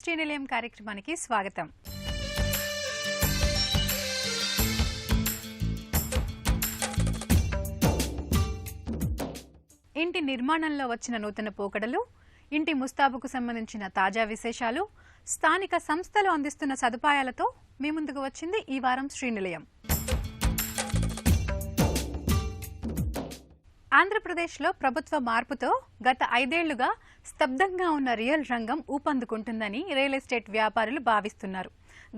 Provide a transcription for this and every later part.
శ్రీనిలయం కార్యక్రమానికి స్వాగతం. ఇంటి నిర్మాణంలో వచ్చిన నూతన పోకడలు, ఇంటి ముస్తాబుకు సంబంధించిన తాజా విశేషాలు, స్థానిక సంస్థలు అందిస్తున్న సదుపాయాలతో మీ ముందుకు వచ్చింది ఈ వారం శ్రీనిలయం. ఆంధ్రప్రదేశ్లో ప్రభుత్వ మార్పుతో గత 5 ఏళ్లుగా స్తబ్దంగా ఉన్న రియల్ రంగం ఊపందుకుంటుందని రియల్ ఎస్టేట్ వ్యాపారులు భావిస్తున్నారు.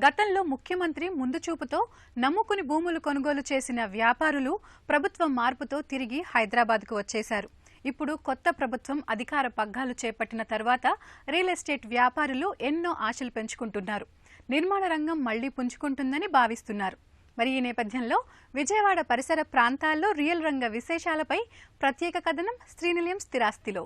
గతంలో ముఖ్యమంత్రి ముందు చూపుతో నమ్ముకుని భూములు కొనుగోలు చేసిన వ్యాపారులు ప్రభుత్వ మార్పుతో తిరిగి హైదరాబాద్కు వచ్చేశారు. ఇప్పుడు కొత్త ప్రభుత్వం అధికార పగ్గాలు చేపట్టిన తర్వాత రియల్ ఎస్టేట్ వ్యాపారులు ఎన్నో ఆశలు పెంచుకుంటున్నారు. నిర్మాణ రంగం మళ్లీ పుంజుకుంటుందని భావిస్తున్నారు. మరి ఈ నేపథ్యంలో విజయవాడ పరిసర ప్రాంతాల్లో రియల్ రంగ విశేషాలపై ప్రత్యేక కథనం శ్రీనిలయం స్థిరాస్తిలో.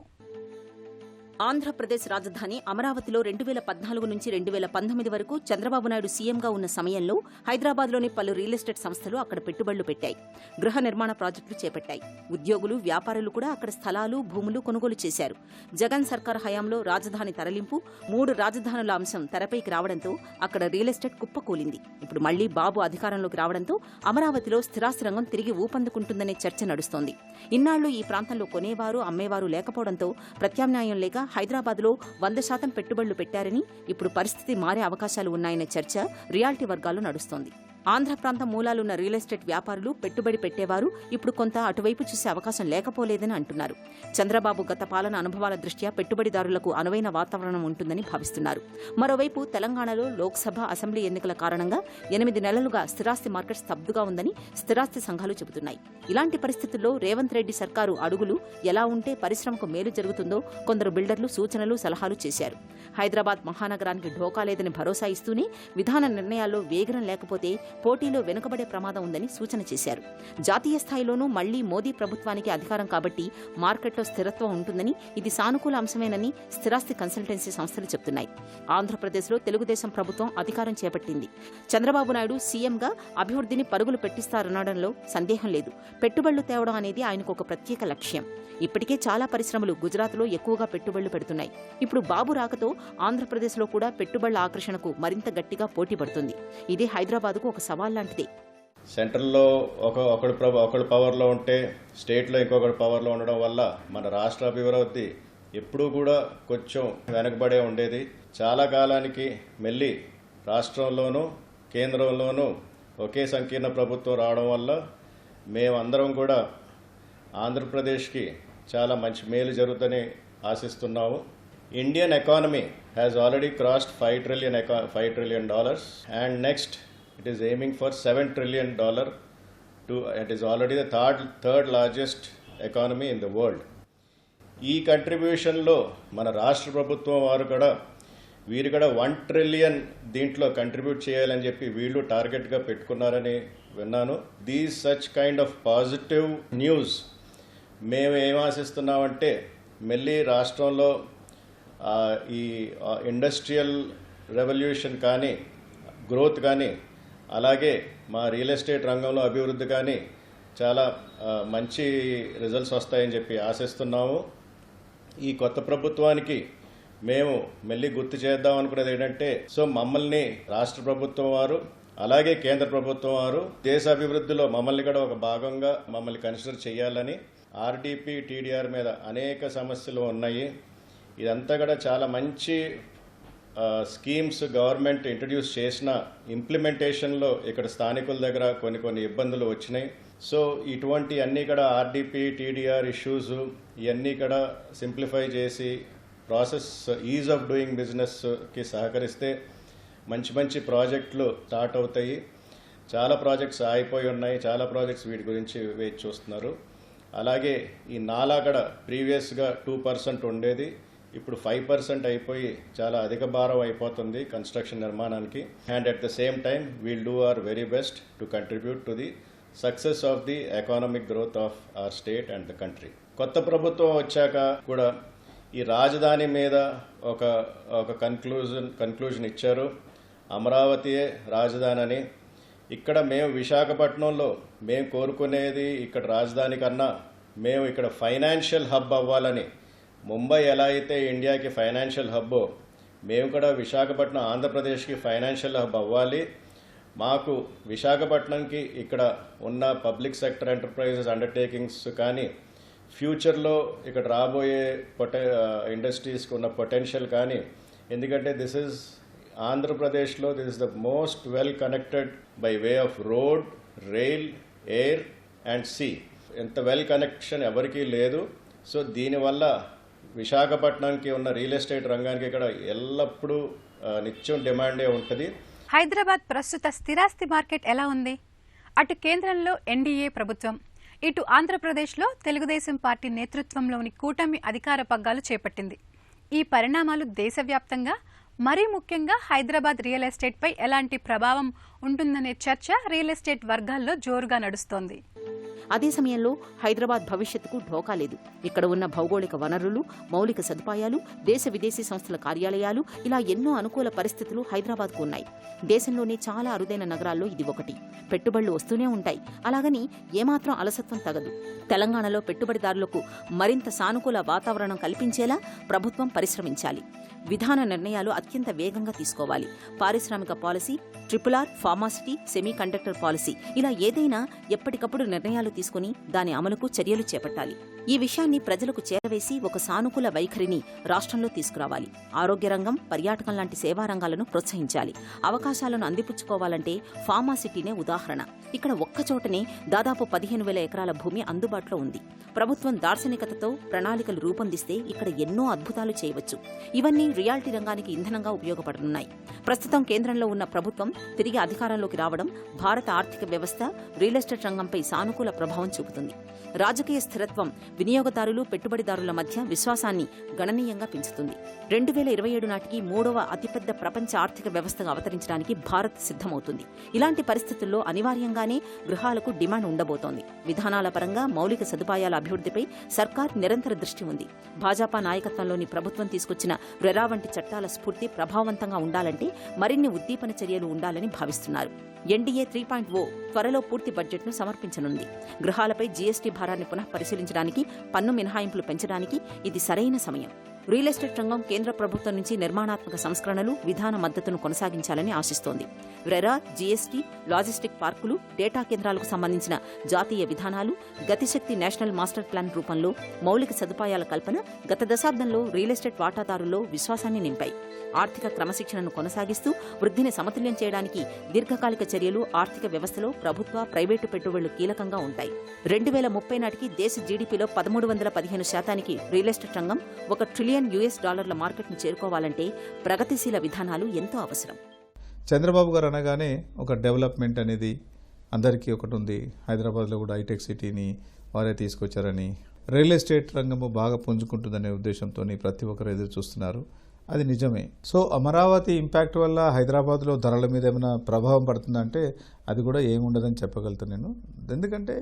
ఆంధ్రప్రదేశ్ రాజధాని అమరావతిలో 2014 నుంచి 2019 వరకు చంద్రబాబు నాయుడు సీఎంగా ఉన్న సమయంలో హైదరాబాద్లోని పలు రియల్ ఎస్టేట్ సంస్థలు అక్కడ పెట్టుబడులు పెట్టాయి. గృహ నిర్మాణ ప్రాజెక్టులు చేపట్టాయి. ఉద్యోగులు, వ్యాపారులు కూడా అక్కడ స్థలాలు, భూములు కొనుగోలు చేశారు. జగన్ సర్కార్ హయాంలో రాజధాని తరలింపు, 3 రాజధానుల అంశం తెరపైకి రావడంతో అక్కడ రియల్ ఎస్టేట్ కుప్పకూలింది. ఇప్పుడు మళ్లీ బాబు అధికారంలోకి రావడంతో అమరావతిలో స్థిరాస్తి రంగం తిరిగి ఊపందుకుంటుందనే చర్చ నడుస్తోంది. ఇన్నాళ్లు ఈ ప్రాంతంలో కొనేవారు, అమ్మేవారు లేకపోవడంతో ప్రత్యామ్నాయం లేక హైదరాబాద్లో 100% పెట్టుబడులు పెట్టారని, ఇప్పుడు పరిస్థితి మారే అవకాశాలు ఉన్నాయనే చర్చ రియాలిటీ వర్గాల్లో నడుస్తోంది. ఆంధ్ర ప్రాంతం మూలాలున్న రియల్ ఎస్టేట్ వ్యాపారులు, పెట్టుబడి పెట్టేవారు ఇప్పుడు కొంత అటువైపు చూసే అవకాశం లేకపోలేదని అంటున్నారు. చంద్రబాబు గత పాలన అనుభవాల దృష్ట్యా పెట్టుబడిదారులకు అనువైన వాతావరణం ఉంటుందని భావిస్తున్నారు. మరోవైపు తెలంగాణలో లోక్సభ, అసెంబ్లీ ఎన్నికల కారణంగా 8 నెలలుగా స్థిరాస్తి మార్కెట్ స్తబ్దుగా ఉందని స్థిరాస్తి సంఘాలు చెబుతున్నాయి. ఇలాంటి పరిస్థితుల్లో రేవంత్ రెడ్డి సర్కారు అడుగులు ఎలా ఉంటే పరిశ్రమకు మేలు జరుగుతుందో కొందరు బిల్డర్లు సూచనలు, సలహాలు చేశారు. హైదరాబాద్ మహానగరానికి ఢోకా లేదని భరోసా ఇస్తూనే విధాన నిర్ణయాల్లో వేగం లేకపోతే పోటీలో వెనుకబడే ప్రమాదం ఉందని సూచన చేశారు. జాతీయ స్థాయిలోనూ మళ్లీ మోదీ ప్రభుత్వానికి అధికారం కాబట్టి మార్కెట్లో స్థిరత్వం ఉంటుందని, ఇది సానుకూల అంశమేనని స్థిరాస్తి కన్సల్టెన్సీ సంస్థలు చెబుతున్నాయి. ఆంధ్రప్రదేశ్లో తెలుగుదేశం ప్రభుత్వం అధికారం చేపట్టింది. చంద్రబాబు నాయుడు సీఎంగా అభివృద్ధిని పరుగులు పెట్టిస్తారనడంలో సందేహం లేదు. పెట్టుబడులు తేవడం అనేది ఆయనకు ఒక ప్రత్యేక లక్ష్యం. ఇప్పటికే చాలా పరిశ్రమలు గుజరాత్లో ఎక్కువగా పెట్టుబడులు పెడుతున్నాయి. ఇప్పుడు బాబు రాకతో ఆంధ్రప్రదేశ్లో కూడా పెట్టుబడుల ఆకర్షణకు మరింత గట్టిగా పోటీ పడుతుంది. ఇది హైదరాబాద్కు ఒక సవాల్ లాంటిదే. సెంట్రల్లో ఒకడు పవర్లో ఉంటే స్టేట్లో ఇంకొకటి పవర్లో ఉండడం వల్ల మన రాష్ట్ర అభివృద్ధి ఎప్పుడూ కూడా కొంచెం వెనకబడే ఉండేది. చాలా కాలానికి మళ్ళీ రాష్ట్రంలోనూ కేంద్రంలోనూ ఒకే సంకీర్ణ ప్రభుత్వం రావడం వల్ల మేమందరం కూడా ఆంధ్రప్రదేశ్కి చాలా మంచి మేలు జరుగుతుందని ఆశిస్తున్నాము. Indian economy has already crossed $5 trillion and next it is aiming for $7 trillion. It is already the third largest economy in the world. ఈ కంట్రిబ్యూషన్లో మన రాష్ట్ర ప్రభుత్వం వారు కూడా వీరు కూడా 1 trillion దీంట్లో కంట్రిబ్యూట్ చేయాలని చెప్పి వీళ్ళు టార్గెట్గా పెట్టుకున్నారని విన్నాను. These such kind of positive news మేము ఏం ఆశిస్తున్నామంటే మళ్ళీ రాష్ట్రంలో ఈ ఇండస్ట్రియల్ రెవల్యూషన్ కానీ, గ్రోత్ కానీ, అలాగే మా రియల్ ఎస్టేట్ రంగంలో అభివృద్ధి కానీ చాలా మంచి రిజల్ట్స్ వస్తాయని చెప్పి ఆశిస్తున్నాము. ఈ కొత్త ప్రభుత్వానికి మేము మళ్ళీ గుర్తు చేద్దాం అనుకునేది ఏంటంటే, మమ్మల్ని రాష్ట్ర ప్రభుత్వం వారు అలాగే కేంద్ర ప్రభుత్వం వారు దేశ అభివృద్ధిలో మమ్మల్ని కూడా ఒక భాగంగా మమ్మల్ని కన్సిడర్ చేయాలని. ఆర్డీపీ, టీడీఆర్ మీద అనేక సమస్యలు ఉన్నాయి. ఇదంతా కూడా చాలా మంచి స్కీమ్స్ గవర్నమెంట్ ఇంట్రడ్యూస్ చేసిన ఇంప్లిమెంటేషన్లో ఇక్కడ స్థానికుల దగ్గర కొన్ని ఇబ్బందులు వచ్చినాయి. ఇటువంటి అన్నీ కూడా ఆర్డీపీ, టీడీఆర్ ఇష్యూస్ ఇవన్నీ కూడా సింప్లిఫై చేసి ప్రాసెస్ ఈజ్ ఆఫ్ డూయింగ్ బిజినెస్కి సహకరిస్తే మంచి ప్రాజెక్టులు స్టార్ట్ అవుతాయి. చాలా ప్రాజెక్ట్స్ ఆగిపోయి ఉన్నాయి. చాలా ప్రాజెక్ట్స్ వీటి గురించి వేచి చూస్తున్నారు. అలాగే ఈ నాలా కూడా ప్రీవియస్గా 2% ఉండేది, ఇప్పుడు 5% అయిపోయి చాలా అధిక భారం అయిపోతుంది కన్స్ట్రక్షన్ నిర్మాణానికి. And at the same time we'll do our very best to contribute to the success of the economic growth of our state and the country. కొత్త ప్రభుత్వం వచ్చాక కూడా ఈ రాజధాని మీద ఒక కన్క్లూజన్ ఇచ్చారు. అమరావతియే రాజధాని అని. ఇక్కడ మేము విశాఖపట్నంలో మేము కోరుకునేది ఇక్కడ రాజధాని కన్నా మేము ఇక్కడ ఫైనాన్షియల్ హబ్ అవ్వాలని. ముంబై ఎలా అయితే ఇండియాకి ఫైనాన్షియల్ హబ్బో మేము కూడా విశాఖపట్నం ఆంధ్రప్రదేశ్కి ఫైనాన్షియల్ హబ్ అవ్వాలి. మాకు విశాఖపట్నంకి ఇక్కడ ఉన్న పబ్లిక్ సెక్టర్ ఎంటర్ప్రైజెస్ అండర్టేకింగ్స్ కానీ ఫ్యూచర్లో ఇక్కడ రాబోయే ఇండస్ట్రీస్కి ఉన్న పొటెన్షియల్ కానీ, ఎందుకంటే దిస్ ఈజ్ ఆంధ్రప్రదేశ్లో this is the most well connected by way of road, rail, air and sea. ఎంత వెల్ కనెక్షన్ ఎవరికీ లేదు. సో దీనివల్ల విశాఖపట్నంకి ఉన్న రియల్ ఎస్టేట్ రంగానికి ఇక్కడ ఎల్లప్పుడూ నిత్యం డిమాండే ఉంటుంది. హైదరాబాద్ ప్రస్తుత స్థిరాస్తి మార్కెట్ ఎలా ఉంది? అటు కేంద్రంలో ఎన్డీఏ ప్రభుత్వం, ఇటు ఆంధ్రప్రదేశ్లో తెలుగుదేశం పార్టీ నేతృత్వంలోని కూటమి అధికార పగ్గాలు చేపట్టింది. ఈ పరిణామాలు దేశవ్యాప్తంగా, మరీ ముఖ్యంగా హైదరాబాద్ రియల్ ఎస్టేట్పై ఎలాంటి ప్రభావం ఉంటుందనే చర్చ రియల్ ఎస్టేట్ వర్గాల్లో జోరుగా నడుస్తోంది. అదే సమయంలో హైదరాబాద్ భవిష్యత్తుకు ఢోకా లేదు. ఇక్కడ ఉన్న భౌగోళిక వనరులు, మౌలిక సదుపాయాలు, దేశ విదేశీ సంస్థల కార్యాలయాలు, ఇలా ఎన్నో అనుకూల పరిస్థితులు హైదరాబాద్కు ఉన్నాయి. దేశంలోనే చాలా అరుదైన నగరాల్లో ఇది ఒకటి. పెట్టుబడులు వస్తూనే ఉంటాయి. అలాగని ఏమాత్రం అలసత్వం తగదు. తెలంగాణలో పెట్టుబడిదారులకు మరింత సానుకూల వాతావరణం కల్పించేలా ప్రభుత్వం పరిశ్రమించాలి. విధాన నిర్ణయాలు అత్యంత వేగంగా తీసుకోవాలి. పారిశ్రామిక policy, RRR, pharma city, semi conductor policy, ఇలా ఏదైనా ఎప్పటికప్పుడు నిర్ణయాలు తీసుకుని దాని అమలుకు చర్యలు చేపట్టాలి. ఈ విషయాన్ని ప్రజలకు చేరవేసి ఒక సానుకూల వైఖరిని రాష్ట్రంలో తీసుకురావాలి. ఆరోగ్య రంగం, పర్యాటకం లాంటి సేవా రంగాలను ప్రోత్సహించాలి. అవకాశాలను అందిపుచ్చుకోవాలంటే ఫార్మాసిటీనే ఉదాహరణ. ఇక్కడ ఒక్కచోటనే దాదాపు 15,000 ఎకరాల భూమి అందుబాటులో ఉంది. ప్రభుత్వం దార్శనికతతో ప్రణాళికలు రూపొందిస్తే ఇక్కడ ఎన్నో అద్భుతాలు చేయవచ్చు. ఇవన్నీ రియాలిటీ రంగానికి ఇంధనంగా ఉపయోగపడనున్నాయి. ప్రస్తుతం కేంద్రంలో ఉన్న ప్రభుత్వం తిరిగి అధికారంలోకి రావడం భారత ఆర్థిక వ్యవస్థ, రియల్ ఎస్టేట్ రంగంపై సానుకూల ప్రభావం చూపుతుంది. రాజకీయ స్థిరత్వం వినియోగదారులు, పెట్టుబడిదారుల మధ్య విశ్వాసాన్ని గణనీయంగా పెంచుతుంది. 2027 నాటికి 3వ అతిపెద్ద ప్రపంచ ఆర్థిక వ్యవస్థగా అవతరించడానికి భారత్ సిద్ధమవుతుంది. ఇలాంటి పరిస్థితుల్లో అనివార్యంగానే గృహాలకు డిమాండ్ ఉండబోతోంది. విధానాల పరంగా మౌలిక సదుపాయాల అభివృద్ధిపై సర్కార్ నిరంతర దృష్టి ఉంది. భాజపా నాయకత్వంలోని ప్రభుత్వం తీసుకొచ్చిన రెరా వంటి చట్టాల స్ఫూర్తి ప్రభావవంతంగా ఉండాలంటే మరిన్ని ఉద్దీపన చర్యలు ఉండాలని భావిస్తున్నారు. ఎన్డీఏ 3.0 త్వరలో పూర్తి బడ్జెట్ను సమర్పించనుంది. గృహాలపై జీఎస్టీ భారాన్ని పునః పరిశీలించడానికి, పన్ను మినహాయింపులు పెంచడానికి ఇది సరైన సమయం. రియల్ ఎస్టేట్ రంగం కేంద్ర ప్రభుత్వం నుంచి నిర్మాణాత్మక సంస్కరణలు, విధాన మద్దతును కొనసాగించాలని ఆశిస్తోంది. రెరా, జీఎస్టీ, లాజిస్టిక్ పార్కులు, డేటా కేంద్రాలకు సంబంధించిన జాతీయ విధానాలు, గతిశక్తి నేషనల్ మాస్టర్ ప్లాన్ రూపంలో మౌలిక సదుపాయాల కల్పన గత దశాబ్దంలో రియల్ ఎస్టేట్ వాటాదారుల్లో విశ్వాసాన్ని నింపాయి. ఆర్థిక క్రమశిక్షణను కొనసాగిస్తూ వృద్ధిని సమతుల్యం చేయడానికి దీర్ఘకాలిక చర్యలు ఆర్థిక వ్యవస్థలో ప్రభుత్వ, ప్రైవేటు పెట్టుబడులు కీలకంగా ఉంటాయి. 2030 నాటికి దేశ జీడీపీలో 1315% రియల్ ఎస్టేట్ రంగం $1 ట్రిలియన్ మార్కెట్ను చేరుకోవాలంటే ప్రగతిశీల విధానాలు ఎంతో అవసరం. చంద్రబాబు గారు అనగానే ఒక డెవలప్మెంట్ అనేది అందరికీ ఒకటి ఉంది. హైదరాబాద్లో కూడా హైటెక్ సిటీని వారే తీసుకొచ్చారని, రియల్ ఎస్టేట్ రంగము బాగా పుంజుకుంటుందనే ఉద్దేశంతో ప్రతి ఒక్కరు ఎదురు చూస్తున్నారు. అది నిజమే. సో అమరావతి ఇంపాక్ట్ వల్ల హైదరాబాద్లో ధరల మీద ఏమైనా ప్రభావం పడుతుందంటే అది కూడా ఏముండదని చెప్పగలుగుతాను నేను. ఎందుకంటే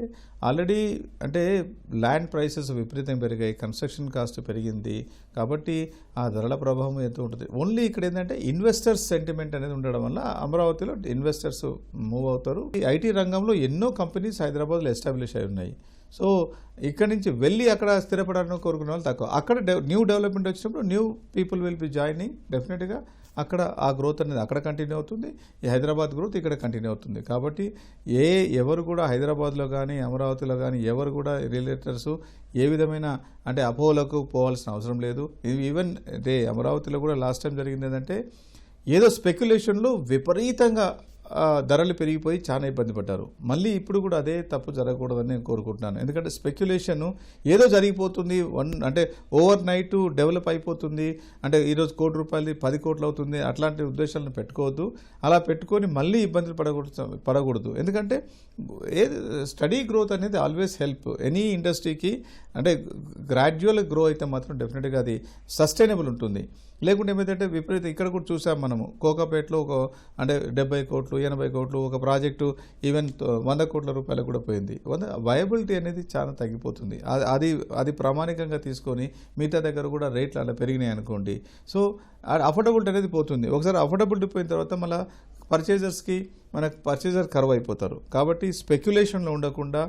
ఆల్రెడీ అంటే ల్యాండ్ ప్రైసెస్ విపరీతంగా పెరిగాయి, కన్స్ట్రక్షన్ కాస్ట్ పెరిగింది. కాబట్టి ఆ ధరల ప్రభావం ఎంతో ఉంటుంది. ఓన్లీ ఇక్కడ ఏంటంటే ఇన్వెస్టర్స్ సెంటిమెంట్ అనేది ఉండడం వల్ల అమరావతిలో ఇన్వెస్టర్స్ మూవ్ అవుతారు. ఈ ఐటీ రంగంలో ఎన్నో కంపెనీస్ హైదరాబాద్లో ఎస్టాబ్లిష్ అయి ఉన్నాయి. సో ఇక్కడ నుంచి వెళ్ళి అక్కడ స్థిరపడాలని కోరుకునే వాళ్ళు తక్కువ. అక్కడ న్యూ డెవలప్మెంట్ వచ్చినప్పుడు new people will be joining. డెఫినెట్గా అక్కడ ఆ గ్రోత్ అనేది అక్కడ కంటిన్యూ అవుతుంది. ఈ హైదరాబాద్ గ్రోత్ ఇక్కడ కంటిన్యూ అవుతుంది. కాబట్టి ఎవరు కూడా హైదరాబాద్లో కానీ అమరావతిలో కానీ ఎవరు కూడా రియల్టర్స్ ఏ విధమైన అంటే అపోహలకు పోవాల్సిన అవసరం లేదు. ఈవెన్ అంటే అమరావతిలో కూడా లాస్ట్ టైం జరిగింది ఏంటంటే ఏదో స్పెక్యులేషన్లో విపరీతంగా ధరలు పెరిగిపోయి చాలా ఇబ్బంది పడ్డారు. మళ్ళీ ఇప్పుడు కూడా అదే తప్పు జరగకూడదని నేను కోరుకుంటున్నాను. ఎందుకంటే స్పెక్యులేషన్ ఏదో జరిగిపోతుంది, అంటే ఓవర్ నైట్ డెవలప్ అయిపోతుంది, అంటే ఈరోజు ₹1 కోటి 10 కోట్లు అవుతుంది, అట్లాంటి ఉద్దేశాలను పెట్టుకోవద్దు. అలా పెట్టుకొని మళ్ళీ ఇబ్బందులు పడకూడదు. ఎందుకంటే స్టడీ గ్రోత్ అనేది ఆల్వేస్ హెల్ప్ ఎనీ ఇండస్ట్రీకి. అంటే గ్రాడ్యువల్ గ్రో అయితే మాత్రం డెఫినెట్గా అది సస్టైనబుల్ ఉంటుంది. లేకుంటే ఏమైందంటే విపరీతం ఇక్కడ కూడా చూసాం మనము. కోకాపేటలో అంటే 70 కోట్లు 80 కోట్లు ఒక ప్రాజెక్టు ఈవెన్ ₹100 కోట్ల కూడా పోయింది. వయబిలిటీ అనేది చాలా తగ్గిపోతుంది. అది ప్రామాణికంగా తీసుకొని మిగతా దగ్గర కూడా రేట్లు అలా పెరిగినాయి అనుకోండి. సో అఫోర్డబిలిటీ అనేది పోతుంది. ఒకసారి అఫోర్డబిలిటీ పోయిన తర్వాత మళ్ళీ పర్చేజర్స్కి మనకు పర్చేజర్ కరువు అయిపోతారు. కాబట్టి స్పెక్యులేషన్లో ఉండకుండా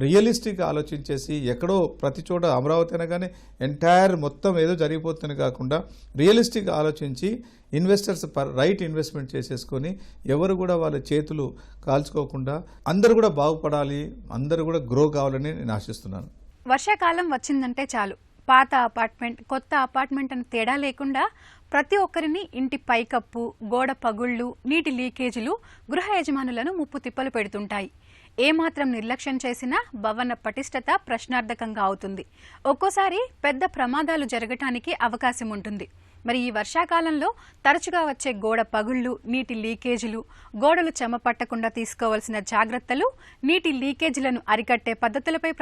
రియలిస్టిక్గా ఆలోచించేసి ఎక్కడో ప్రతి చోట అమరావతి అనగానే ఎంటైర్ మొత్తం ఏదో జరిగిపోతుంది కాకుండా రియలిస్టిక్గా ఆలోచించి ఇన్వెస్టర్స్ రైట్ ఇన్వెస్ట్మెంట్ చేసేసుకొని ఎవరు కూడా వాళ్ళ చేతులు కాల్చుకోకుండా అందరూ కూడా బాగుపడాలి, అందరూ కూడా గ్రో కావాలని నేను ఆశిస్తున్నాను. వర్షాకాలం వచ్చిందంటే చాలు పాత అపార్ట్మెంట్ కొత్త అపార్ట్మెంట్ అని తేడా లేకుండా ప్రతి ఒక్కరిని ఇంటి పైకప్పు, గోడ పగుళ్లు, నీటి లీకేజీలు గృహ యజమానులను ముప్పు తిప్పలు పెడుతుంటాయి. ఏమాత్రం నిర్లక్ష్యం చేసినా భవన పటిష్టత ప్రశ్నార్థకంగా అవుతుంది. ఒక్కోసారి పెద్ద ప్రమాదాలు జరగటానికి అవకాశం ఉంటుంది. మరి ఈ వర్షాకాలంలో తరచుగా వచ్చే గోడ పగుళ్లు, నీటి లీకేజీలు, గోడలు చెమ పట్టకుండా తీసుకోవాల్సిన జాగ్రత్తలు, నీటి లీకేజీలను అరికట్టే పద్ధతులపై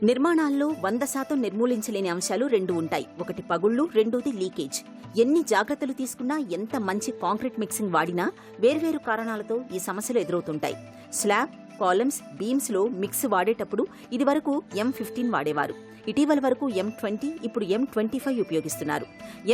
నిర్మాణాల్లో 100% నిర్మూలించలేని అంశాలు 2 ఉంటాయి. ఒకటి పగుళ్లు, రెండోది లీకేజ్. ఎన్ని జాగ్రత్తలు తీసుకున్నా, ఎంత మంచి కాంక్రీట్ మిక్సింగ్ వాడినా వేర్వేరు కారణాలతో ఈ సమస్యలు ఎదురవుతుంటాయి. స్లాబ్, కాలమ్స్, బీమ్స్ లో మిక్స్ వాడేటప్పుడు ఇదివరకు M15 వాడేవారు. ఇటీవల వరకు M20, ఇప్పుడు M25 ఉపయోగిస్తున్నారు.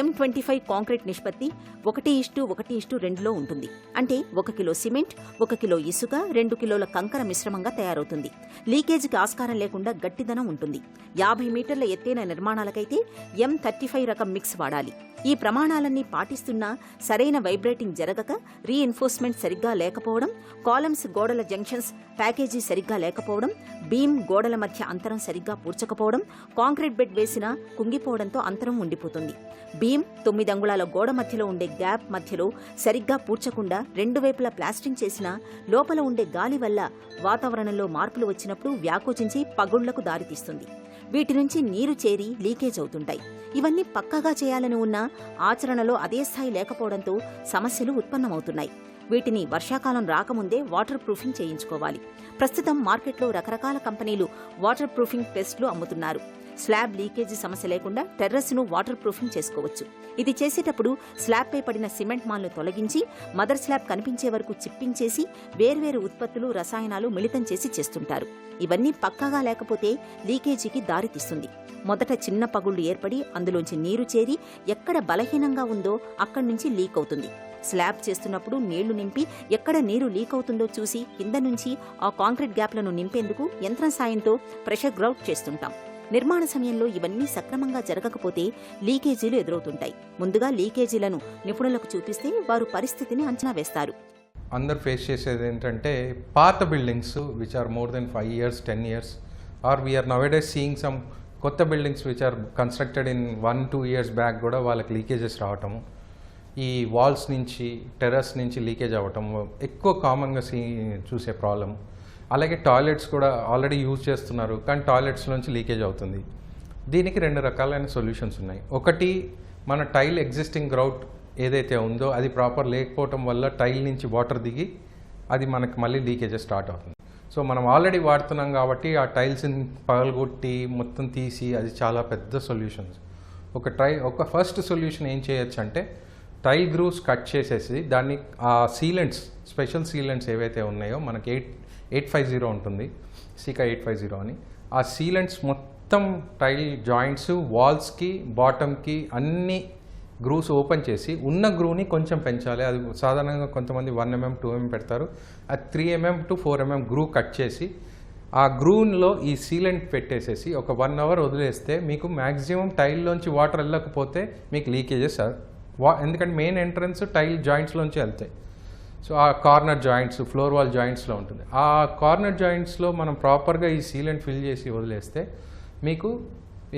M25 కాంక్రీట్ నిష్పత్తి 1:1:2లో ఉంటుంది. అంటే 1 కిలో సిమెంట్, 1 కిలో ఇసుక, 2 కిలోల కంకర మిశ్రమంగా తయారవుతుంది. లీకేజీకి ఆస్కారం లేకుండా గట్టిదనం ఉంటుంది. 50 మీటర్ల ఎత్తైన నిర్మాణాలకైతే M35 రకం మిక్స్ వాడాలి. ఈ ప్రమాణాలన్నీ పాటిస్తున్నా సరైన వైబ్రేటింగ్ జరగక, రీఎన్ఫోర్స్మెంట్ సరిగ్గా లేకపోవడం, కాలమ్స్, గోడల జంక్షన్స్ ప్యాకేజీ సరిగ్గా లేకపోవడం, బీమ్, గోడల మధ్య అంతరం సరిగ్గా పూడ్చకపోవడం, కాంక్రీట్ బెడ్ వేసినా కుంగిపోవడంతో అంతరం ఉండిపోతుంది. బీమ్, 9 అంగుళాల గోడ మధ్యలో ఉండే గ్యాప్ మధ్యలో సరిగ్గా పూడ్చకుండా 2 వైపులా ప్లాస్టింగ్ చేసినా లోపల ఉండే గాలి వల్ల వాతావరణంలో మార్పులు వచ్చినప్పుడు వ్యాకోచించి పగుళ్లకు దారితీస్తుంది. వీటి నుంచి నీరు చేరి లీకేజ్ అవుతుంటాయి. ఇవన్నీ పక్కాగా చేయాలని ఉన్నా ఆచరణలో అదే స్థాయి లేకపోవడంతో సమస్యలు ఉత్పన్నమవుతున్నాయి. వీటిని వర్షాకాలం రాకముందే వాటర్ ప్రూఫింగ్ చేయించుకోవాలి. ప్రస్తుతం మార్కెట్లో రకరకాల కంపెనీలు వాటర్ ప్రూఫింగ్ పేస్ట్లు అమ్ముతున్నారు. స్లాబ్ లీకేజీ సమస్య లేకుండా టెర్రస్ను వాటర్ ప్రూఫింగ్ చేసుకోవచ్చు. ఇది చేసేటప్పుడు స్లాబ్పై పడిన సిమెంట్ మాల్ను తొలగించి మదర్ స్లాబ్ కనిపించే వరకు చిప్పింగ్ చేసి వేర్వేరు ఉత్పత్తులు, రసాయనాలు మిళితం చేసి చేస్తుంటారు. ఇవన్నీ పక్కాగా లేకపోతే లీకేజీకి దారితీస్తుంది. మొదట చిన్న పగుళ్లు ఏర్పడి అందులోంచి నీరు చేరి ఎక్కడ బలహీనంగా ఉందో అక్కడి నుంచి లీక్ అవుతుంది. స్లాబ్ చేస్తున్నప్పుడు నీళ్లు నింపి ఎక్కడ నీరు లీక్ అవుతుందో చూసి కింద నుంచి ఆ కాంక్రీట్ గ్యాప్లను నింపేందుకు యంత్రం సాయంతో ప్రెషర్ గ్రౌట్ చేస్తుంటాం. నిర్మాణ సమయంలో ఇవన్నీ సక్రమంగా జరగకపోతే లీకేజీలు ఎదురవుతుంటాయి. ముందుగా లీకేజీలను నిపుణులకు చూపిస్తే వారు పరిస్థితిని అంచనా వేస్తారు. అందరు ఫేస్ చేసేది ఏంటంటే పాత buildings which are more than 5 years, 10 years, or we are nowadays seeing some కొత్త buildings which are constructed in 1-2 years back కూడా వాళ్ళకి లీకేజెస్ రావటము, ఈ వాల్స్ నుంచి, టెర్రస్ నుంచి లీకేజ్ అవ్వటం ఎక్కువ కామన్గా చూసే ప్రాబ్లం. అలాగే టాయిలెట్స్ కూడా ఆల్రెడీ యూజ్ చేస్తున్నారు కానీ టాయిలెట్స్ నుంచి లీకేజ్ అవుతుంది. దీనికి 2 రకాలైన సొల్యూషన్స్ ఉన్నాయి. ఒకటి, మన టైల్ ఎగ్జిస్టింగ్ గ్రౌట్ ఏదైతే ఉందో అది ప్రాపర్ లేకపోవటం వల్ల టైల్ నుంచి వాటర్ దిగి అది మనకి మళ్ళీ లీకేజెస్ స్టార్ట్ అవుతుంది. సో మనం ఆల్రెడీ వాడుతున్నాం కాబట్టి ఆ టైల్స్ని పగలగొట్టి మొత్తం తీసి అది చాలా పెద్ద సొల్యూషన్స్. ఒక ఫస్ట్ సొల్యూషన్ ఏం చేయొచ్చు అంటే టైల్ గ్రూవ్స్ కట్ చేసేసి దాన్ని ఆ సీలెంట్స్, స్పెషల్ సీలెంట్స్ ఏవైతే ఉన్నాయో మనకి 850 ఉంటుంది, సికా 850 అని, ఆ సీలెంట్స్ మొత్తం టైల్ జాయింట్స్, వాల్స్కి, బాటమ్కి అన్ని గ్రూవ్స్ ఓపెన్ చేసి ఉన్న గ్రూవ్ని కొంచెం పెంచాలి. అది సాధారణంగా కొంతమంది 1 mm, 2 mm పెడతారు. అది 3 mm to 4 mm groove cut చేసి ఆ గ్రూవ్లో ఈ సీలెంట్ పెట్టేసేసి ఒక 1 hour వదిలేస్తే మీకు మ్యాక్సిమం టైల్లోంచి వాటర్ వెళ్ళకపోతే మీకు లీకేజెస్, ఎందుకంటే మెయిన్ ఎంట్రన్స్ టైల్ జాయింట్స్లోంచి వెళ్తాయి. సో ఆ కార్నర్ జాయింట్స్, ఫ్లోర్ వాల్ జాయింట్స్లో ఉంటుంది. ఆ కార్నర్ జాయింట్స్లో మనం ప్రాపర్గా ఈ సీలెంట్ ఫిల్ చేసి వదిలేస్తే మీకు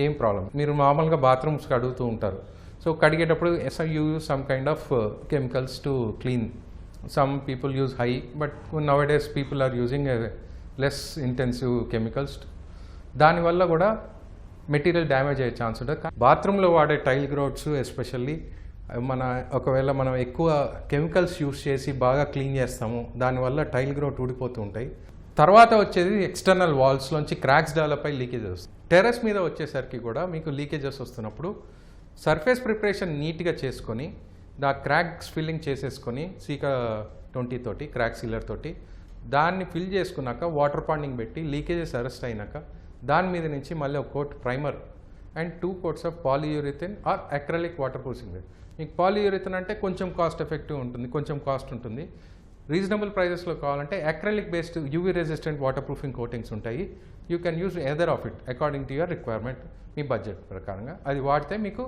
ఏం ప్రాబ్లం. మీరు మామూలుగా బాత్రూమ్స్ కడుగుతూ ఉంటారు. సో కడిగేటప్పుడు you use some kind of chemicals to clean. Some people use high, but nowadays people are using less intensive chemicals. దానివల్ల కూడా మెటీరియల్ డ్యామేజ్ అయ్యే ఛాన్స్ ఉంటుంది. బాత్రూంలో వాడే టైల్ గ్రౌట్స్ ఎస్పెషల్లీ ఒకవేళ మనం ఎక్కువ కెమికల్స్ యూస్ చేసి బాగా క్లీన్ చేస్తాము, దానివల్ల టైల్ గ్రౌట్ ఊడిపోతూ ఉంటాయి. తర్వాత వచ్చేది ఎక్స్టర్నల్ వాల్స్లోంచి క్రాక్స్ డెవలప్ అయ్యి లీకేజెస్ వస్తాయి. టెర్రస్ మీద వచ్చేసరికి కూడా మీకు లీకేజెస్ వస్తున్నప్పుడు సర్ఫేస్ ప్రిపరేషన్ నీట్గా చేసుకొని దా క్రాక్స్ ఫిల్లింగ్ చేసేసుకొని సీకా 20 తోటి, క్రాక్ సీలర్ తోటి దాన్ని ఫిల్ చేసుకున్నాక వాటర్ పాండింగ్ పెట్టి లీకేజెస్ అరెస్ట్ అయినాక దాని మీద నుంచి మళ్ళీ ఒక coat primer and 2 coats of polyurethane or acrylic waterproofing మీకు పాలియూరిథన్ అంటే కొంచెం కాస్ట్ ఎఫెక్టివ్ ఉంటుంది, కొంచెం కాస్ట్ ఉంటుంది. రీజనబుల్ ప్రైజెస్లో కావాలంటే acrylic based UV resistant waterproofing coatings ఉంటాయి. You can use either of it according to your requirement, మీ బడ్జెట్ ప్రకారంగా అది వాడితే మీకు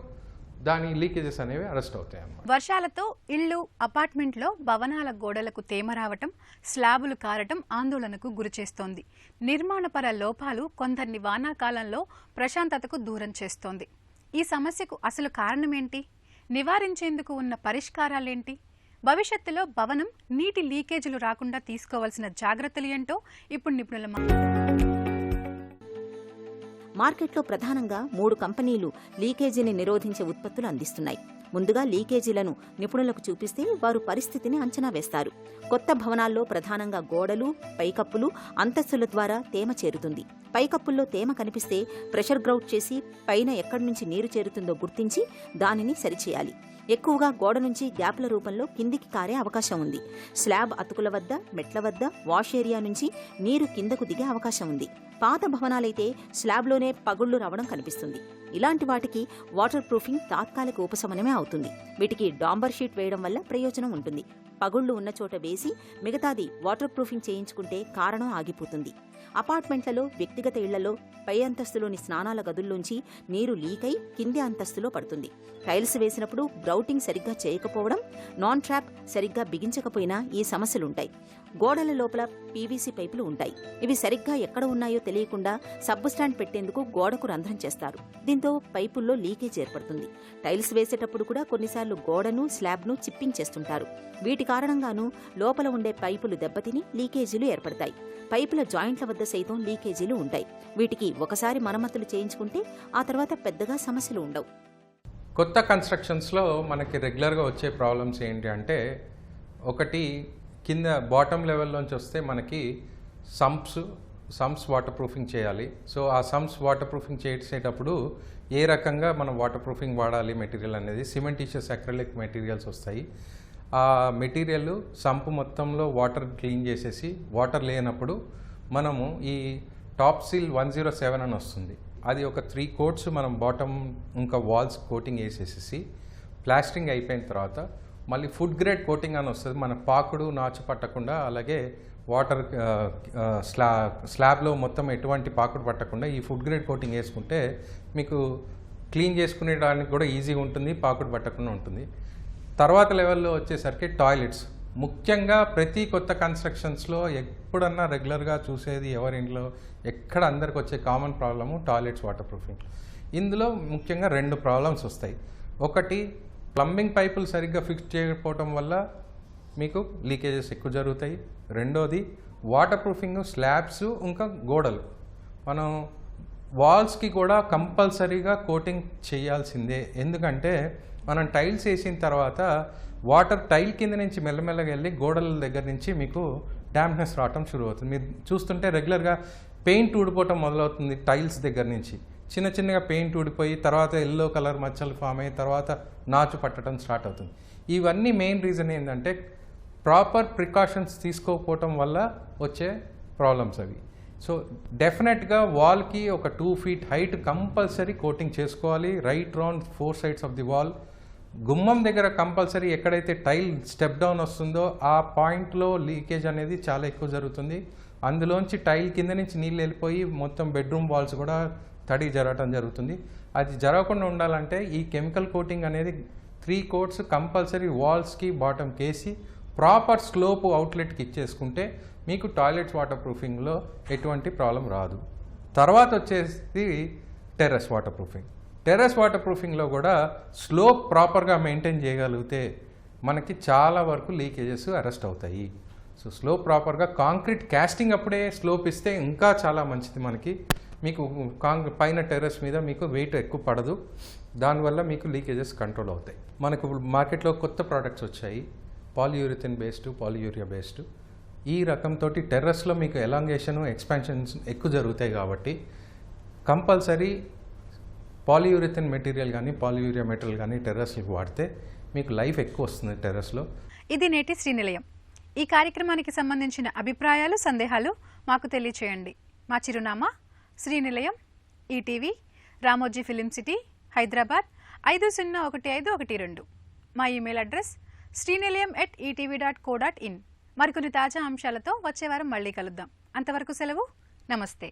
దాని లీకేజెస్ అనేవి అరెస్ట్ అవుతాయి అన్నమాట. వర్షాలతో ఇళ్లు, అపార్ట్మెంట్లో భవనాల గోడలకు తేమ రావటం, స్లాబులు కారటం ఆందోళనకు గురిచేస్తోంది. నిర్మాణపర లోపాలు కొందరిని వానాకాలంలో ప్రశాంతతకు దూరం చేస్తోంది. ఈ సమస్యకు అసలు కారణమేంటి? నివారించేందుకు ఉన్న పరిష్కారాలేంటి? భవిష్యత్తులో భవనం నీటి లీకేజీలు రాకుండా తీసుకోవాల్సిన జాగ్రత్తలు ఏంటో ఇప్పుడు నిపుణుల మార్కెట్లో ప్రధానంగా 3 కంపెనీలు లీకేజీని నిరోధించే ఉత్పత్తులు అందిస్తున్నాయి. ముందుగా లీకేజీలను నిపుణులకు చూపిస్తే వారు పరిస్థితిని అంచనా వేస్తారు. కొత్త భవనాల్లో ప్రధానంగా గోడలు, పైకప్పులు, అంతస్తుల ద్వారా తేమ చేరుతుంది. పైకప్పుల్లో తేమ కనిపిస్తే ప్రెషర్ గ్రౌట్ చేసి పైన ఎక్కడి నుంచి నీరు చేరుతుందో గుర్తించి దానిని సరిచేయాలి. ఎక్కువగా గోడ నుంచి గ్యాప్ల రూపంలో కిందికి కారే అవకాశం ఉంది. స్లాబ్ అతుకుల వద్ద, మెట్ల వద్ద, వాష్ ఏరియా నుంచి నీరు కిందకు దిగే అవకాశం ఉంది. పాత భవనాలైతే స్లాబ్లోనే పగుళ్లు రావడం కనిపిస్తుంది. ఇలాంటి వాటికి వాటర్ ప్రూఫింగ్ తాత్కాలిక ఉపశమనమే అవుతుంది. వీటికి డాంబర్ షీట్ వేయడం వల్ల ప్రయోజనం ఉంటుంది. పగుళ్లు ఉన్న చోట వేసి మిగతాది వాటర్ ప్రూఫింగ్ చేయించుకుంటే కారణం ఆగిపోతుంది. అపార్ట్మెంట్లలో, వ్యక్తిగత ఇళ్లలో పై అంతస్తులోని స్నానాల గదుల్లోంచి నీరు లీకై కింది అంతస్తులో పడుతుంది. టైల్స్ వేసినప్పుడు గ్రౌటింగ్ సరిగ్గా చేయకపోవడం, నాన్ ట్రాప్ సరిగ్గా బిగించకపోయినా ఈ సమస్యలుంటాయి. గోడల లోపల పీవీసీ పైపులు ఉంటాయి. ఇవి సరిగ్గా ఎక్కడ ఉన్నాయో తెలియకుండా సబ్బు స్టాండ్ పెట్టేందుకు గోడకు రంధ్రం చేస్తారు. దీంతో పైపుల్లో లీకేజ్ ఏర్పడుతుంది. టైల్స్ వేసేటప్పుడు కూడా కొన్నిసార్లు గోడను, స్లాబ్ను చిప్పింగ్ చేస్తుంటారు. వీటి కారణంగానూ లోపల ఉండే పైపులు దెబ్బతిని లీకేజీలు ఏర్పడతాయి. పైపుల జాయింట్ల వద్ద సైతం లీకేజీలు ఉంటాయి. వీటికి ఒకసారి మరమ్మతులు చేయించుకుంటే ఆ తర్వాత పెద్దగా సమస్యలు ఉండవు. కొత్త కన్స్ట్రక్షన్స్లో మనకి రెగ్యులర్గా వచ్చే ప్రాబ్లమ్స్ ఏంటి అంటే, ఒకటి కింద బాటమ్ లెవెల్లోంచి వస్తే మనకి సంప్స్ వాటర్ ప్రూఫింగ్ చేయాలి. సో ఆ సంప్స్ వాటర్ ప్రూఫింగ్ చేసేటప్పుడు ఏ రకంగా మనం వాటర్ ప్రూఫింగ్ వాడాలి మెటీరియల్ అనేది సిమెంటీషియస్ అక్రిలిక్ మెటీరియల్స్ వస్తాయి. ఆ మెటీరియల్ సంపు మొత్తంలో వాటర్ క్లీన్ చేసేసి వాటర్ లేనప్పుడు మనము ఈ టాప్ సీల్ 107 అని వస్తుంది. అది ఒక 3 కోట్స్ మనం బాటమ్ ఇంకా వాల్స్ కోటింగ్ వేసేసి ప్లాస్టరింగ్ అయిపోయిన తర్వాత మళ్ళీ ఫుడ్ గ్రేడ్ కోటింగ్ అని వస్తుంది. మన పాకుడు నాచు పట్టకుండా, అలాగే వాటర్ స్లాబ్లో మొత్తం ఎటువంటి పాకుడు పట్టకుండా ఈ ఫుడ్ గ్రేడ్ కోటింగ్ వేసుకుంటే మీకు క్లీన్ చేసుకునేడానికి కూడా ఈజీగా ఉంటుంది, పాకుడు పట్టకుండా ఉంటుంది. తర్వాత లెవెల్లో వచ్చేసరికి టాయిలెట్స్. ముఖ్యంగా ప్రతి కొత్త కన్స్ట్రక్షన్స్లో ఎప్పుడన్నా రెగ్యులర్గా చూసేది ఎవరింట్లో ఎక్కడ అందరికి వచ్చే common problem toilets water proofing. ఇందులో ముఖ్యంగా 2 ప్రాబ్లమ్స్ వస్తాయి. ఒకటి, ప్లంబింగ్ పైపులు సరిగ్గా ఫిక్స్ చేయకపోవటం వల్ల మీకు లీకేజెస్ ఎక్కువ జరుగుతాయి. రెండోది, వాటర్ ప్రూఫింగ్ స్లాబ్స్ ఇంకా గోడలు. మనం వాల్స్కి కూడా కంపల్సరీగా కోటింగ్ చేయాల్సిందే. ఎందుకంటే మనం టైల్స్ వేసిన తర్వాత వాటర్ టైల్ కింద నుంచి మెల్లమెల్లగా వెళ్ళి గోడల దగ్గర నుంచి మీకు డ్యామ్నెస్ రావటం షురు అవుతుంది. మీరు చూస్తుంటే రెగ్యులర్గా పెయింట్ ఊడిపోవటం మొదలవుతుంది. టైల్స్ దగ్గర నుంచి చిన్న చిన్నగా పెయింట్ ఊడిపోయి తర్వాత ఎల్లో కలర్ మచ్చలు ఫామ్ అయ్యి తర్వాత నాచు పట్టడం స్టార్ట్ అవుతుంది. ఇవన్నీ మెయిన్ రీజన్ ఏంటంటే ప్రాపర్ ప్రికాషన్స్ తీసుకోకపోవటం వల్ల వచ్చే ప్రాబ్లమ్స్ అవి. సో డెఫినెట్గా వాల్కి ఒక 2 feet హైట్ కంపల్సరీ కోటింగ్ చేసుకోవాలి. Right round 4 sides of the wall. గుమ్మం దగ్గర కంపల్సరీ ఎక్కడైతే టైల్ స్టెప్ డౌన్ వస్తుందో ఆ పాయింట్లో లీకేజ్ అనేది చాలా ఎక్కువ జరుగుతుంది. అందులోంచి టైల్ కింద నుంచి నీళ్ళు వెళ్ళిపోయి మొత్తం బెడ్రూమ్ వాల్స్ కూడా తడి జరగటం జరుగుతుంది. అది జరగకుండా ఉండాలంటే ఈ కెమికల్ కోటింగ్ అనేది 3 coats కంపల్సరీ వాల్స్కి బాటమ్కి వేసి ప్రాపర్ స్లోప్ అవుట్లెట్కి ఇచ్చేసుకుంటే మీకు టాయిలెట్స్ వాటర్ ప్రూఫింగ్లో ఎటువంటి ప్రాబ్లం రాదు. తర్వాత వచ్చేసి terrace waterproofing. Terrace water ప్రూఫింగ్లో కూడా స్లోప్ ప్రాపర్గా మెయింటైన్ చేయగలిగితే మనకి చాలా వరకు లీకేజెస్ అరెస్ట్ అవుతాయి. సో స్లోప్ ప్రాపర్గా కాంక్రీట్ క్యాస్టింగ్ అప్పుడే స్లోప్ ఇస్తే ఇంకా చాలా మంచిది. మనకి మీకు పైన టెర్రస్ మీద మీకు వెయిట్ ఎక్కువ పడదు. దానివల్ల మీకు లీకేజెస్ కంట్రోల్ అవుతాయి. మనకు మార్కెట్లో కొత్త ప్రోడక్ట్స్ వచ్చాయి, పాలియూరిథిన్ బేస్డ్, పాలియూరియా బేస్డ్. ఈ రకంతో టెర్రస్లో మీకు ఎలాంగేషన్, ఎక్స్పాన్షన్స్ ఎక్కువ జరుగుతాయి కాబట్టి కంపల్సరీ పాలియూరిథిన్ మెటీరియల్ కానీ పాలియూరియా మెటీరియల్ కానీ టెర్రస్లకు వాడితే మీకు లైఫ్ ఎక్కువ వస్తుంది టెర్రస్లో. ఇది నేటి శ్రీనిలయం. ఈ కార్యక్రమానికి సంబంధించిన అభిప్రాయాలు, సందేహాలు మాకు తెలియచేయండి. మా చిరునామా Srinilayam, ETV, Ramoji film city, Hyderabad 501512. మా ఇమెయిల్ అడ్రస్ srinilayam@etv.co.in. మరికొన్ని తాజా అంశాలతో వచ్చే వారం మళ్ళీ కలుద్దాం. అంతవరకు సెలవు. నమస్తే.